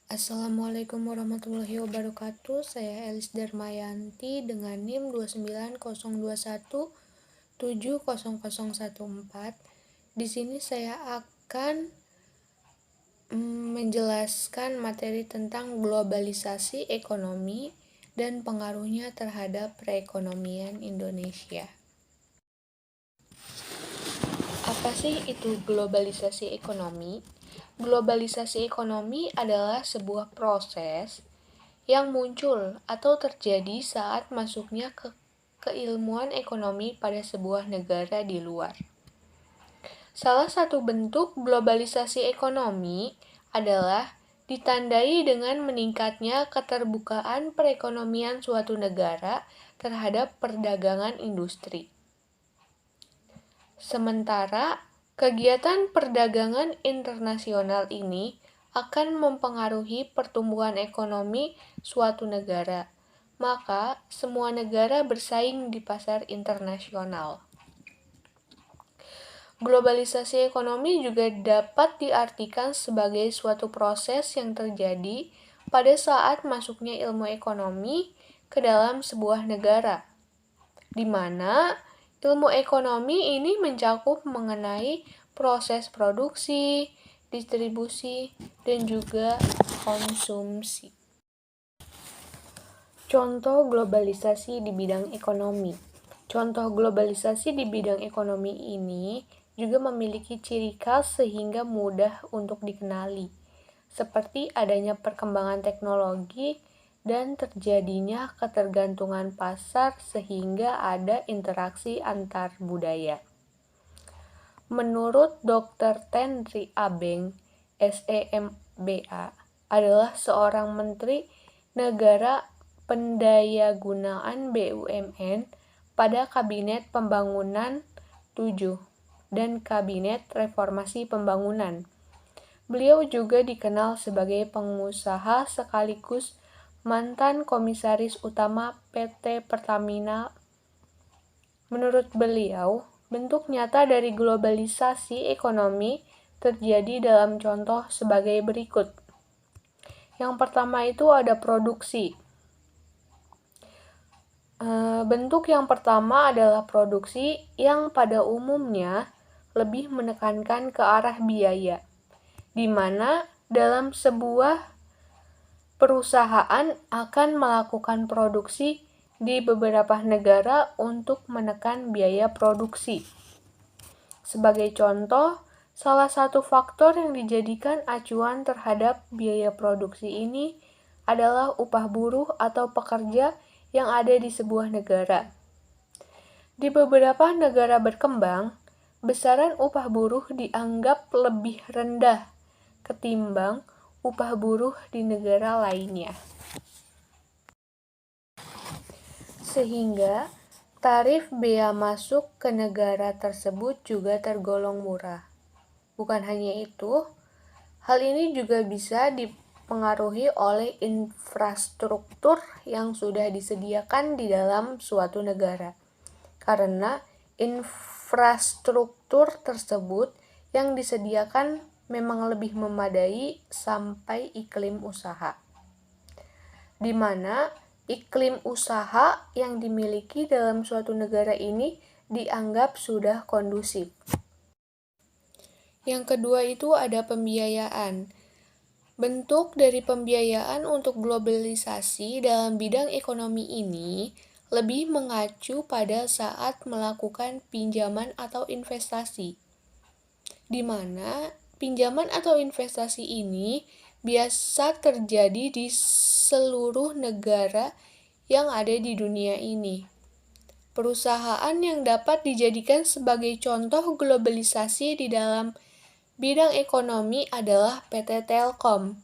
Assalamualaikum warahmatullahi wabarakatuh. Saya Elis Darmayanti dengan NIM 29021700014. Di sini saya akan menjelaskan materi tentang globalisasi ekonomi dan pengaruhnya terhadap perekonomian Indonesia. Apa sih itu globalisasi ekonomi? Globalisasi ekonomi adalah sebuah proses yang muncul atau terjadi saat masuknya keilmuan ekonomi pada sebuah negara di luar. Salah satu bentuk globalisasi ekonomi adalah ditandai dengan meningkatnya keterbukaan perekonomian suatu negara terhadap perdagangan industri. Sementara, kegiatan perdagangan internasional ini akan mempengaruhi pertumbuhan ekonomi suatu negara, maka semua negara bersaing di pasar internasional. Globalisasi ekonomi juga dapat diartikan sebagai suatu proses yang terjadi pada saat masuknya ilmu ekonomi ke dalam sebuah negara, di mana ilmu ekonomi ini mencakup mengenai proses produksi, distribusi, dan juga konsumsi. Contoh globalisasi di bidang ekonomi. Contoh globalisasi di bidang ekonomi ini juga memiliki ciri khas sehingga mudah untuk dikenali, seperti adanya perkembangan teknologi dan terjadinya ketergantungan pasar sehingga ada interaksi antar budaya. Menurut Dr. Tenri Abeng, SEMBA, adalah seorang menteri negara Pendayagunaan BUMN pada Kabinet Pembangunan 7 dan Kabinet Reformasi Pembangunan. Beliau juga dikenal sebagai pengusaha sekaligus mantan komisaris utama PT Pertamina. Menurut beliau, bentuk nyata dari globalisasi ekonomi terjadi dalam contoh sebagai berikut. Yang pertama itu ada produksi. Bentuk yang pertama adalah produksi yang pada umumnya lebih menekankan ke arah biaya, di mana dalam sebuah perusahaan akan melakukan produksi di beberapa negara untuk menekan biaya produksi. Sebagai contoh, salah satu faktor yang dijadikan acuan terhadap biaya produksi ini adalah upah buruh atau pekerja yang ada di sebuah negara. Di beberapa negara berkembang, besaran upah buruh dianggap lebih rendah ketimbang upah buruh di negara lainnya. Sehingga tarif bea masuk ke negara tersebut juga tergolong murah. Bukan hanya itu, hal ini juga bisa dipengaruhi oleh infrastruktur yang sudah disediakan di dalam suatu negara. Karena infrastruktur tersebut yang disediakan memang lebih memadai sampai iklim usaha, di mana iklim usaha yang dimiliki dalam suatu negara ini dianggap sudah kondusif. Yang kedua itu ada pembiayaan. Bentuk dari pembiayaan untuk globalisasi dalam bidang ekonomi ini lebih mengacu pada saat melakukan pinjaman atau investasi, di mana pinjaman atau investasi ini biasa terjadi di seluruh negara yang ada di dunia ini. Perusahaan yang dapat dijadikan sebagai contoh globalisasi di dalam bidang ekonomi adalah PT Telkom,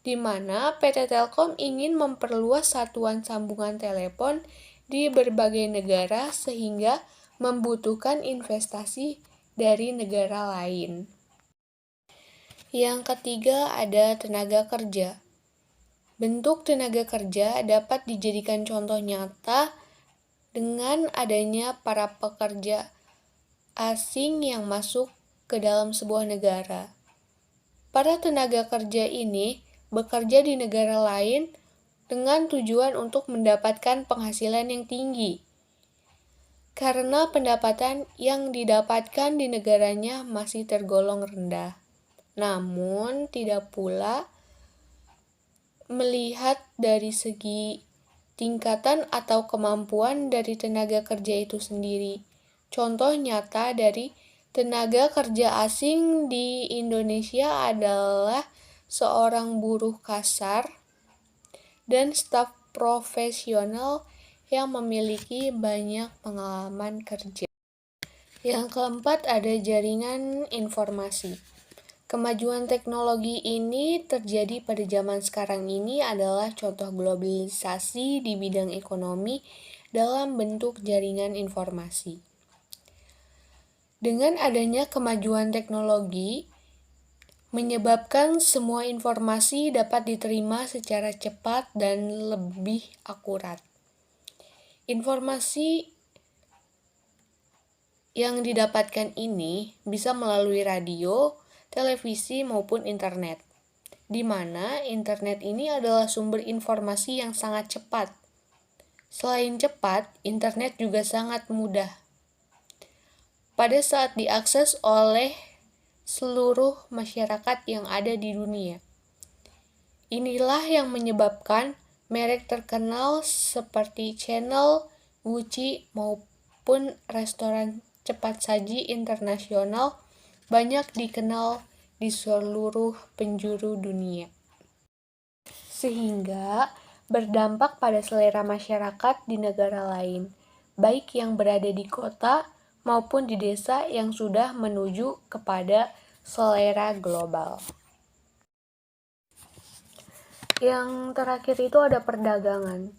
di mana PT Telkom ingin memperluas satuan sambungan telepon di berbagai negara sehingga membutuhkan investasi dari negara lain. Yang ketiga ada tenaga kerja. Bentuk tenaga kerja dapat dijadikan contoh nyata dengan adanya para pekerja asing yang masuk ke dalam sebuah negara. Para tenaga kerja ini bekerja di negara lain dengan tujuan untuk mendapatkan penghasilan yang tinggi, karena pendapatan yang didapatkan di negaranya masih tergolong rendah. Namun, tidak pula melihat dari segi tingkatan atau kemampuan dari tenaga kerja itu sendiri. Contoh nyata dari tenaga kerja asing di Indonesia adalah seorang buruh kasar dan staf profesional yang memiliki banyak pengalaman kerja. Yang keempat ada jaringan informasi. Kemajuan teknologi ini terjadi pada zaman sekarang ini adalah contoh globalisasi di bidang ekonomi dalam bentuk jaringan informasi. Dengan adanya kemajuan teknologi, menyebabkan semua informasi dapat diterima secara cepat dan lebih akurat. Informasi yang didapatkan ini bisa melalui radio, televisi, maupun internet, di mana internet ini adalah sumber informasi yang sangat cepat. Selain cepat, internet juga sangat mudah pada saat diakses oleh seluruh masyarakat yang ada di dunia. Inilah yang menyebabkan merek terkenal seperti Channel, Gucci, maupun restoran cepat saji internasional banyak dikenal di seluruh penjuru dunia. Sehingga berdampak pada selera masyarakat di negara lain, baik yang berada di kota maupun di desa yang sudah menuju kepada selera global. Yang terakhir itu ada perdagangan.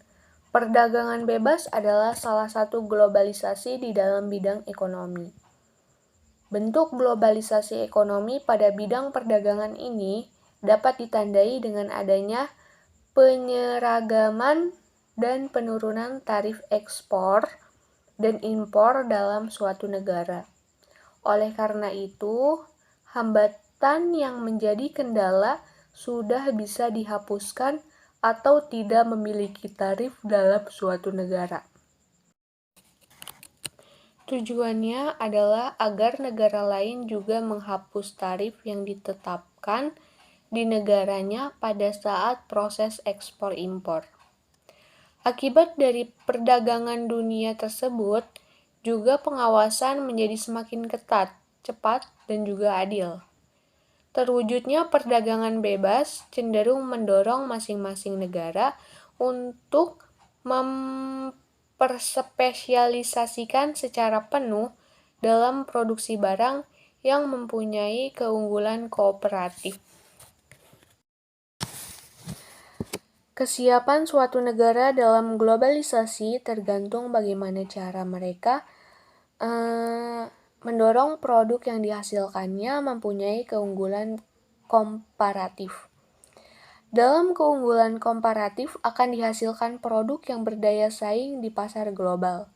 Perdagangan bebas adalah salah satu globalisasi di dalam bidang ekonomi. Bentuk globalisasi ekonomi pada bidang perdagangan ini dapat ditandai dengan adanya penyeragaman dan penurunan tarif ekspor dan impor dalam suatu negara. Oleh karena itu, hambatan yang menjadi kendala sudah bisa dihapuskan atau tidak memiliki tarif dalam suatu negara. Tujuannya adalah agar negara lain juga menghapus tarif yang ditetapkan di negaranya pada saat proses ekspor-impor. Akibat dari perdagangan dunia tersebut, juga pengawasan menjadi semakin ketat, cepat, dan juga adil. Terwujudnya perdagangan bebas cenderung mendorong masing-masing negara untuk memperspesialisasikan secara penuh dalam produksi barang yang mempunyai keunggulan kooperatif. Kesiapan suatu negara dalam globalisasi tergantung bagaimana cara mereka mendorong produk yang dihasilkannya mempunyai keunggulan komparatif. Dalam keunggulan komparatif akan dihasilkan produk yang berdaya saing di pasar global.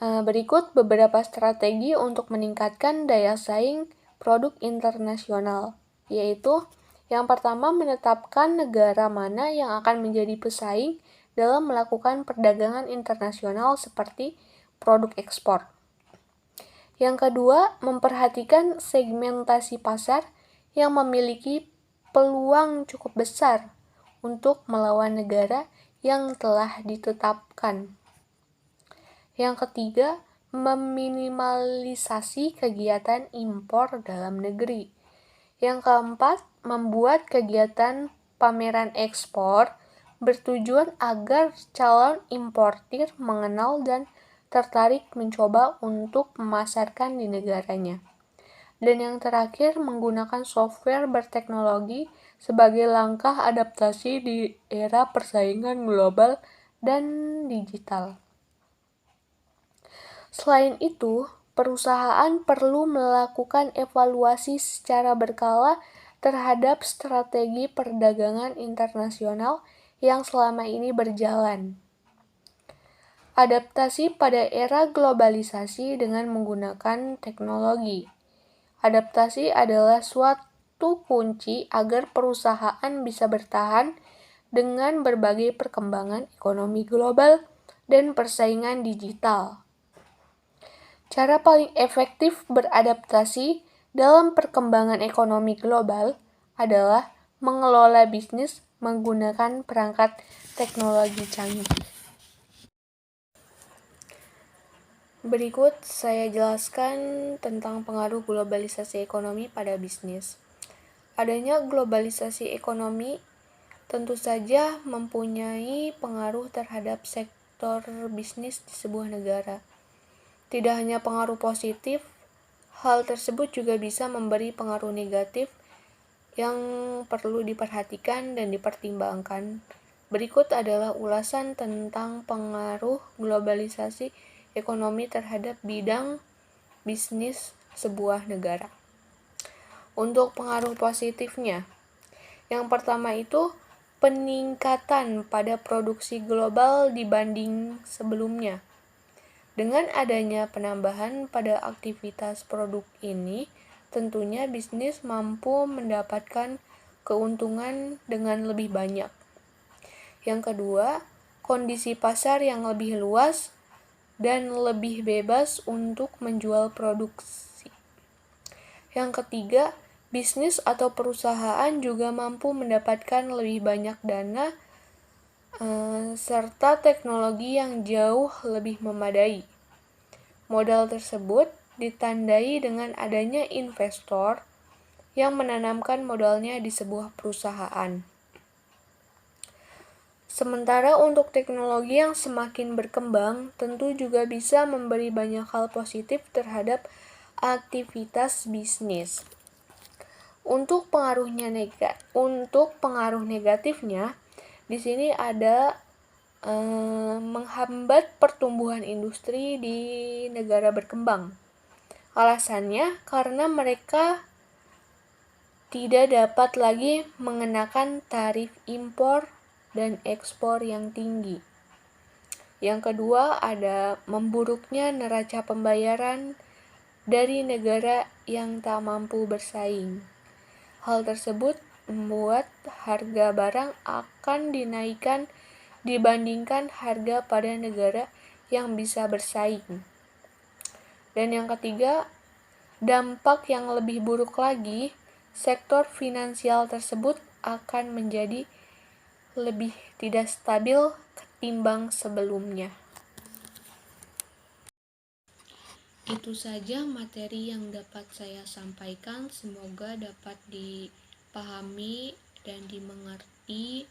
Berikut beberapa strategi untuk meningkatkan daya saing produk internasional, yaitu yang pertama, menetapkan negara mana yang akan menjadi pesaing dalam melakukan perdagangan internasional seperti produk ekspor. Yang kedua, memperhatikan segmentasi pasar yang memiliki peluang cukup besar untuk melawan negara yang telah ditetapkan. Yang ketiga, meminimalisasi kegiatan impor dalam negeri. Yang keempat, membuat kegiatan pameran ekspor bertujuan agar calon importir mengenal dan tertarik mencoba untuk memasarkan di negaranya. Dan yang terakhir, menggunakan software berteknologi sebagai langkah adaptasi di era persaingan global dan digital. Selain itu, perusahaan perlu melakukan evaluasi secara berkala terhadap strategi perdagangan internasional yang selama ini berjalan. Adaptasi pada era globalisasi dengan menggunakan teknologi. Adaptasi adalah satu kunci agar perusahaan bisa bertahan dengan berbagai perkembangan ekonomi global dan persaingan digital. Cara paling efektif beradaptasi dalam perkembangan ekonomi global adalah mengelola bisnis menggunakan perangkat teknologi canggih. Berikut saya jelaskan tentang pengaruh globalisasi ekonomi pada bisnis. Adanya globalisasi ekonomi tentu saja mempunyai pengaruh terhadap sektor bisnis di sebuah negara. Tidak hanya pengaruh positif, hal tersebut juga bisa memberi pengaruh negatif yang perlu diperhatikan dan dipertimbangkan. Berikut adalah ulasan tentang pengaruh globalisasi ekonomi terhadap bidang bisnis sebuah negara. Untuk pengaruh positifnya, yang pertama itu peningkatan pada produksi global dibanding sebelumnya. Dengan adanya penambahan pada aktivitas produk ini, tentunya bisnis mampu mendapatkan keuntungan dengan lebih banyak. Yang kedua, kondisi pasar yang lebih luas dan lebih bebas untuk menjual produksi. Yang ketiga, bisnis atau perusahaan juga mampu mendapatkan lebih banyak dana serta teknologi yang jauh lebih memadai. Modal tersebut ditandai dengan adanya investor yang menanamkan modalnya di sebuah perusahaan. Sementara untuk teknologi yang semakin berkembang, tentu juga bisa memberi banyak hal positif terhadap aktivitas bisnis. Untuk pengaruh negatifnya, di sini ada menghambat pertumbuhan industri di negara berkembang. Alasannya karena mereka tidak dapat lagi mengenakan tarif impor dan ekspor yang tinggi. Yang kedua ada memburuknya neraca pembayaran dari negara yang tak mampu bersaing. Hal tersebut membuat harga barang akan dinaikkan dibandingkan harga pada negara yang bisa bersaing. Dan yang ketiga, dampak yang lebih buruk lagi, sektor finansial tersebut akan menjadi lebih tidak stabil ketimbang sebelumnya. Itu saja materi yang dapat saya sampaikan, semoga dapat dipahami dan dimengerti.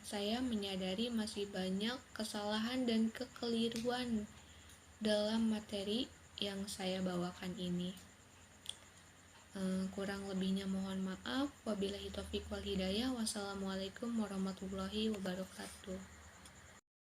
Saya menyadari masih banyak kesalahan dan kekeliruan dalam materi yang saya bawakan ini. Kurang lebihnya mohon maaf. Wabillahi taufiq wal hidayah. Wassalamualaikum warahmatullahi wabarakatuh.